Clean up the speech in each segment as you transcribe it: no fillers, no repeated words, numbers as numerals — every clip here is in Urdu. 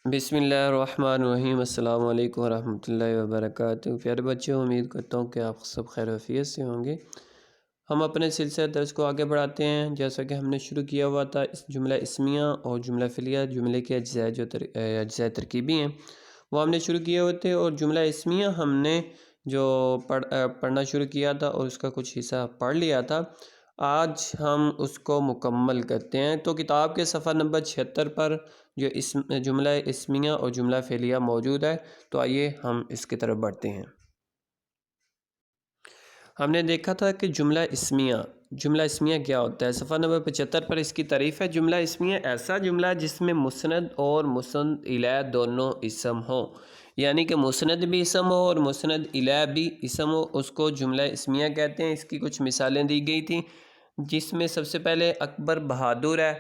بسم اللہ الرحمن الرحیم۔ السلام علیکم ورحمۃ اللہ وبرکاتہ۔ پیارے بچوں، امید کرتا ہوں کہ آپ سب خیر و عافیت سے ہوں گے۔ ہم اپنے سلسلہ درس کو آگے بڑھاتے ہیں۔ جیسا کہ ہم نے شروع کیا ہوا تھا، اس جملہ اسمیہ اور جملہ فعلیہ، جملے کے اجزاء ترکیبی ہیں، وہ ہم نے شروع کیے ہوئے تھے۔ اور جملہ اسمیہ ہم نے جو پڑھنا شروع کیا تھا اور اس کا کچھ حصہ پڑھ لیا تھا، آج ہم اس کو مکمل کرتے ہیں۔ تو کتاب کے صفحہ نمبر 76 پر جو جملہ اسمیہ اور جملہ فعلیہ موجود ہے، تو آئیے ہم اس کی طرف بڑھتے ہیں۔ ہم نے دیکھا تھا کہ جملہ اسمیہ کیا ہوتا ہے۔ صفحہ نمبر 75 پر اس کی تعریف ہے۔ جملہ اسمیہ ایسا جملہ جس میں مسند اور مسند الیہ دونوں اسم ہوں، یعنی کہ مسند بھی اسم ہو اور مسند الیہ بھی اسم ہو، اس کو جملہ اسمیہ کہتے ہیں۔ اس کی کچھ مثالیں دی گئی تھیں، جس میں سب سے پہلے اکبر بہادر ہے،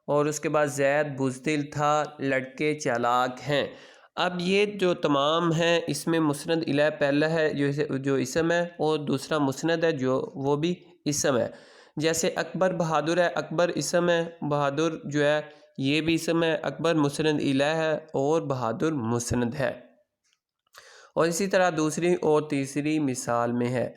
اور اس کے بعد زید بزدل تھا، لڑکے چالاک ہیں۔ اب یہ جو تمام ہیں، اس میں مسند الیہ پہلا ہے جو اسم ہے، اور دوسرا مسند ہے جو وہ بھی اسم ہے۔ جیسے اکبر بہادر ہے، اکبر اسم ہے، بہادر جو ہے یہ بھی اسم ہے، اکبر مسند الیہ ہے اور بہادر مسند ہے۔ اور اسی طرح دوسری اور تیسری مثال میں ہے۔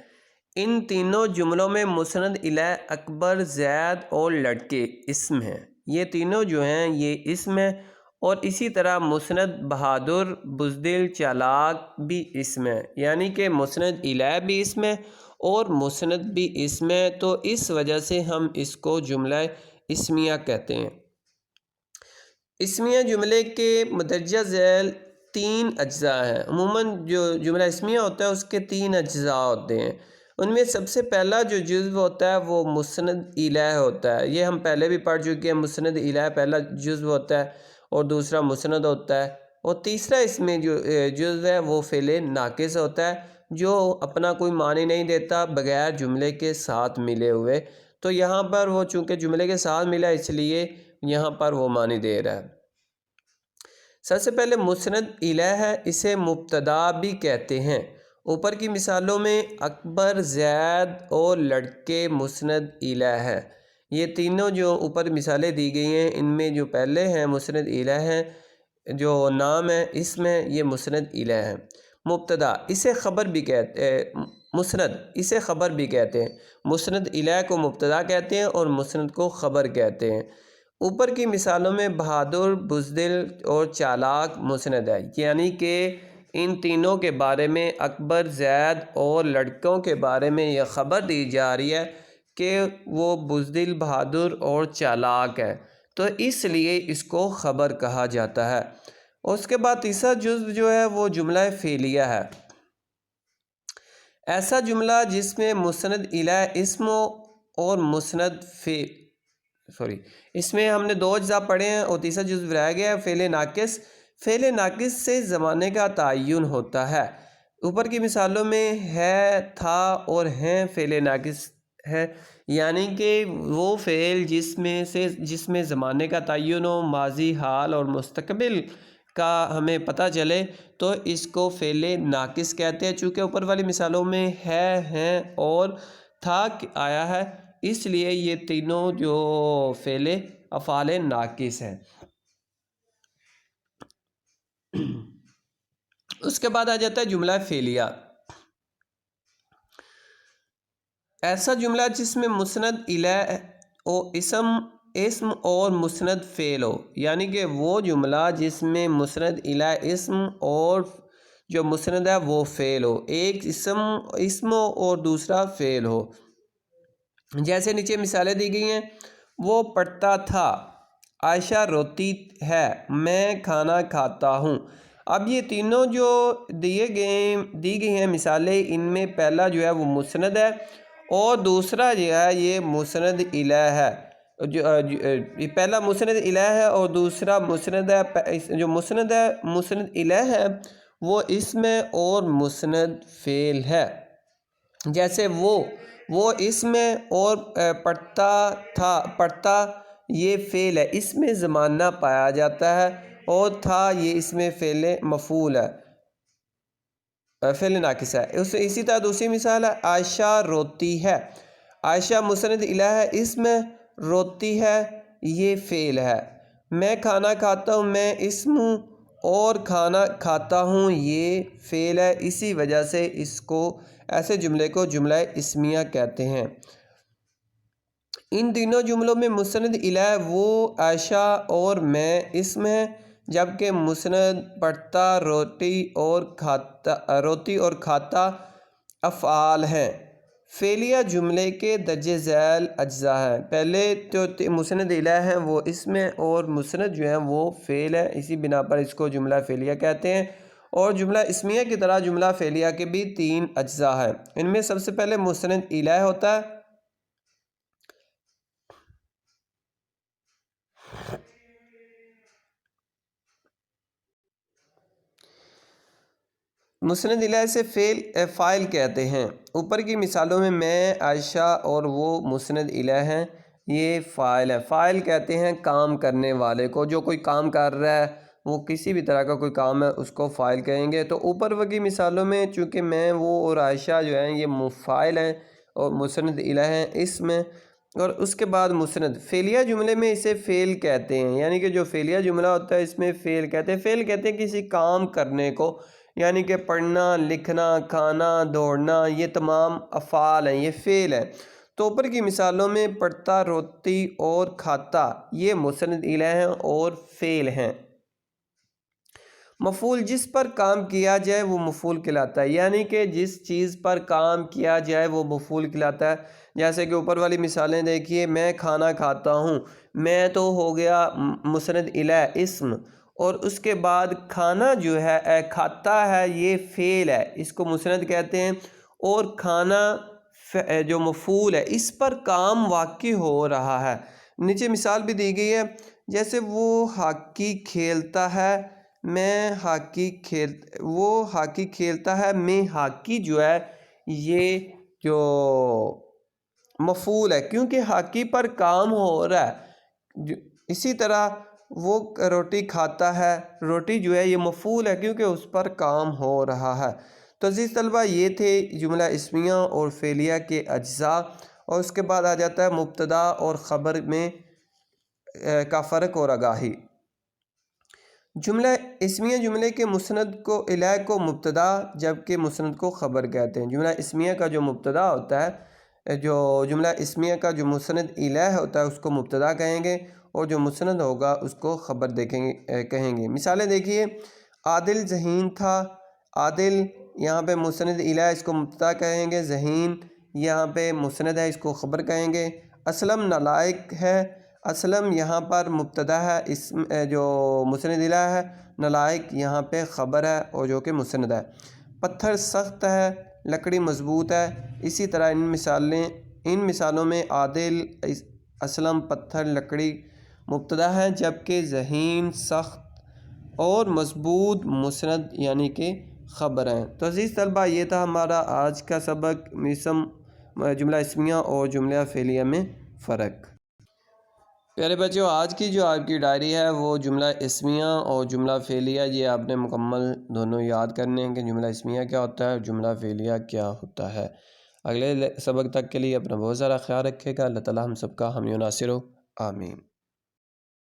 ان تینوں جملوں میں مسند الیہ اکبر، زید اور لڑکے اسم ہیں، یہ تینوں جو ہیں یہ اسم ہیں۔ اور اسی طرح مسند بہادر، بزدل، چالاک بھی اسم ہے، یعنی کہ مسند الیہ بھی اسم ہے اور مسند بھی اسم ہے، تو اس وجہ سے ہم اس کو جملہ اسمیہ کہتے ہیں۔ اسمیہ جملے کے مندرجہ ذیل 3 اجزاء ہیں۔ عموماً جو جملہ اسمیہ ہوتا ہے اس کے 3 اجزاء ہوتے ہیں۔ ان میں سب سے پہلا جو جزو ہوتا ہے وہ مسند الیہ ہوتا ہے، یہ ہم پہلے بھی پڑھ چکے ہیں۔ مسند الیہ پہلا جزو ہوتا ہے اور دوسرا مسند ہوتا ہے، اور تیسرا اس میں جو جزو ہے وہ فعل ناقص ہوتا ہے، جو اپنا کوئی معنی نہیں دیتا بغیر جملے کے ساتھ ملے ہوئے۔ تو یہاں پر وہ چونکہ جملے کے ساتھ ملا، اس لیے یہاں پر وہ معنی دے رہا ہے۔ سب سے پہلے مسند الیہ ہے، اسے مبتدا بھی کہتے ہیں۔ اوپر کی مثالوں میں اکبر، زید اور لڑکے مسند الیہ ہے۔ یہ تینوں جو اوپر مثالیں دی گئی ہیں، ان میں جو پہلے ہیں مسند الیہ ہیں، جو نام ہے اسم ہے، یہ مسند الیہ ہے۔ مبتدا اسے خبر بھی کہتے ہیں، مسند اسے خبر بھی کہتے ہیں۔ مسند الیہ کو مبتدا کہتے ہیں اور مسند کو خبر کہتے ہیں۔ اوپر کی مثالوں میں بہادر، بزدل اور چالاک مسند ہے، یعنی کہ ان تینوں کے بارے میں، اکبر، زید اور لڑکوں کے بارے میں یہ خبر دی جا رہی ہے کہ وہ بزدل، بہادر اور چالاک ہے، تو اس لیے اس کو خبر کہا جاتا ہے۔ اور اس کے بعد تیسرا جزو جو ہے وہ جملہ فعلیہ ہے۔ ایسا جملہ جس میں مسند الیہ اسم اور مسند اس میں ہم نے 2 اجزاء پڑھے ہیں اور تیسرا جزو رہ گیا ہے، فعل ناقص۔ فعل ناقص سے زمانے کا تعین ہوتا ہے۔ اوپر کی مثالوں میں ہے، تھا اور ہیں فعل ناقص ہے، یعنی کہ وہ فعل جس میں زمانے کا تعین ہو، ماضی، حال اور مستقبل کا ہمیں پتہ چلے، تو اس کو فعل ناقص کہتے ہیں۔ چونکہ اوپر والی مثالوں میں ہے، ہیں اور تھا آیا ہے، اس لیے یہ تینوں جو فعل افعال ناقص ہیں۔ اس کے بعد آ جاتا ہے جملہ فعلیہ۔ ایسا جملہ جس میں مسند الیہ اور اسم اور مسند فعل ہو، یعنی کہ وہ جملہ جس میں مسند الیہ اسم اور جو مسند ہے وہ فعل ہو، ایک اسم ہو اور دوسرا فعل ہو۔ جیسے نیچے مثالیں دی گئی ہیں۔ وہ پڑھتا تھا، عائشہ روتی ہے، میں کھانا کھاتا ہوں۔ اب یہ تینوں جو دی گئی ہیں مثالیں، ان میں پہلا جو ہے وہ مسند ہے اور دوسرا جو ہے یہ مسند الیہ ہے۔ پہلا مسند الیہ ہے اور دوسرا مسند ہے۔ جو مسند ہے، مسند الیہ ہے، وہ اسم ہے اور مسند فعل ہے۔ جیسے وہ اسم ہے اور پڑھتا یہ فعل ہے، اس میں زمانہ پایا جاتا ہے، اور تھا یہ اس میں فعل مفعول ہے، فعل ناقص ہے۔ اسی طرح دوسری مثال ہے، عائشہ روتی ہے۔ عائشہ مسند الیہ ہے، اسم ہے، روتی ہے یہ فعل ہے۔ میں کھانا کھاتا ہوں، میں اسم ہوں اور کھانا کھاتا ہوں یہ فعل ہے، اسی وجہ سے اس کو ایسے جملے کو جملہ اسمیہ کہتے ہیں۔ ان تینوں جملوں میں مسند الیہ وہ عائشہ اور میں اسم ہے، جبکہ مسند پڑھتا روتی اور کھاتا افعال ہیں۔ فعلیہ جملے کے درج ذیل اجزاء ہیں۔ پہلے جو مسند الیہ ہیں وہ اسم ہے، اور مسند جو ہیں وہ فعل ہے، اسی بنا پر اس کو جملہ فعلیہ کہتے ہیں۔ اور جملہ اسمیہ کی طرح جملہ فعلیہ کے بھی 3 اجزاء ہیں۔ ان میں سب سے پہلے مسند الیہ ہوتا ہے۔ مسند الیہ سے فاعل کہتے ہیں۔ اوپر کی مثالوں میں میں، عائشہ اور وہ مسند الیہ ہیں، یہ فاعل ہے۔ فاعل کہتے ہیں کام کرنے والے کو، جو کوئی کام کر رہا ہے، وہ کسی بھی طرح کا کوئی کام ہے اس کو فاعل کہیں گے۔ تو اوپر کی مثالوں میں چونکہ میں، وہ اور عائشہ جو ہیں یہ فاعل ہیں، اور مسند الیہ ہیں اسم ہے۔ اور اس کے بعد مسند فعلیہ جملے میں اسے فعل کہتے ہیں، یعنی کہ جو فعلیہ جملہ ہوتا ہے اس میں فعل کہتے ہیں۔ فعل کہتے ہیں کسی کام کرنے کو، یعنی کہ پڑھنا، لکھنا، کھانا، دوڑنا، یہ تمام افعال ہیں، یہ فعل ہیں۔ تو اوپر کی مثالوں میں پڑھتا، روتی اور کھاتا یہ مسند الیہ ہیں اور فعل ہیں۔ مفعول جس پر کام کیا جائے وہ مفعول کہلاتا ہے، یعنی کہ جس چیز پر کام کیا جائے وہ مفعول کہلاتا ہے۔ جیسے کہ اوپر والی مثالیں دیکھیے، میں کھانا کھاتا ہوں، میں تو ہو گیا مسند الیہ اسم، اور اس کے بعد کھانا جو ہے کھاتا ہے یہ فعل ہے، اس کو مسند کہتے ہیں۔ اور کھانا جو مفعول ہے، اس پر کام واقع ہو رہا ہے۔ نیچے مثال بھی دی گئی ہے، جیسے وہ ہاکی کھیلتا ہے، وہ ہاکی کھیلتا ہے، میں ہاکی جو ہے یہ جو مفعول ہے، کیونکہ ہاکی پر کام ہو رہا ہے۔ اسی طرح وہ روٹی کھاتا ہے، روٹی جو ہے یہ مفعول ہے کیونکہ اس پر کام ہو رہا ہے۔ تو عزیز طلبہ، یہ تھے جملہ اسمیہ اور فعلیہ کے اجزاء، اور اس کے بعد آ جاتا ہے مبتدا اور خبر میں کا فرق اور آگاہی۔ جملہ اسمیہ جملے کے مسند کو الیہ کو مبتدا، جبکہ مسند کو خبر کہتے ہیں۔ جملہ اسمیہ کا جو مبتدا ہوتا ہے، جو جملہ اسمیہ کا جو مسند الیہ ہوتا ہے اس کو مبتدا کہیں گے، اور جو مسند ہوگا اس کو خبر کہیں گے۔ مثالیں دیکھیے، عادل ذہین تھا، عادل یہاں پہ مسند الیہ اس کو مبتدا کہیں گے، ذہین یہاں پہ مسند ہے اس کو خبر کہیں گے۔ اسلم نالائق ہے، اسلم یہاں پر مبتدا ہے، اسم جو مسند الیہ ہے، نالائق یہاں پہ خبر ہے اور جو کہ مسند ہے۔ پتھر سخت ہے، لکڑی مضبوط ہے۔ اسی طرح ان مثالوں میں عادل، اسلم، پتھر، لکڑی مبتدا ہے، جبکہ ذہین، سخت اور مضبوط مسند یعنی کہ خبر ہیں۔ تو عزیز طلبہ، یہ تھا ہمارا آج کا سبق، جملہ اسمیہ اور جملہ فعلیہ میں فرق۔ پیارے بچوں، آج کی جو آپ کی ڈائری ہے وہ جملہ اسمیہ اور جملہ فعلیہ، یہ آپ نے مکمل دونوں یاد کرنے ہیں کہ جملہ اسمیہ کیا ہوتا ہے اور جملہ فعلیہ کیا ہوتا ہے۔ اگلے سبق تک کے لیے اپنا بہت سارا خیال رکھے گا۔ اللہ تعالی ہم سب کا حامی و ناصر ہو، آمین۔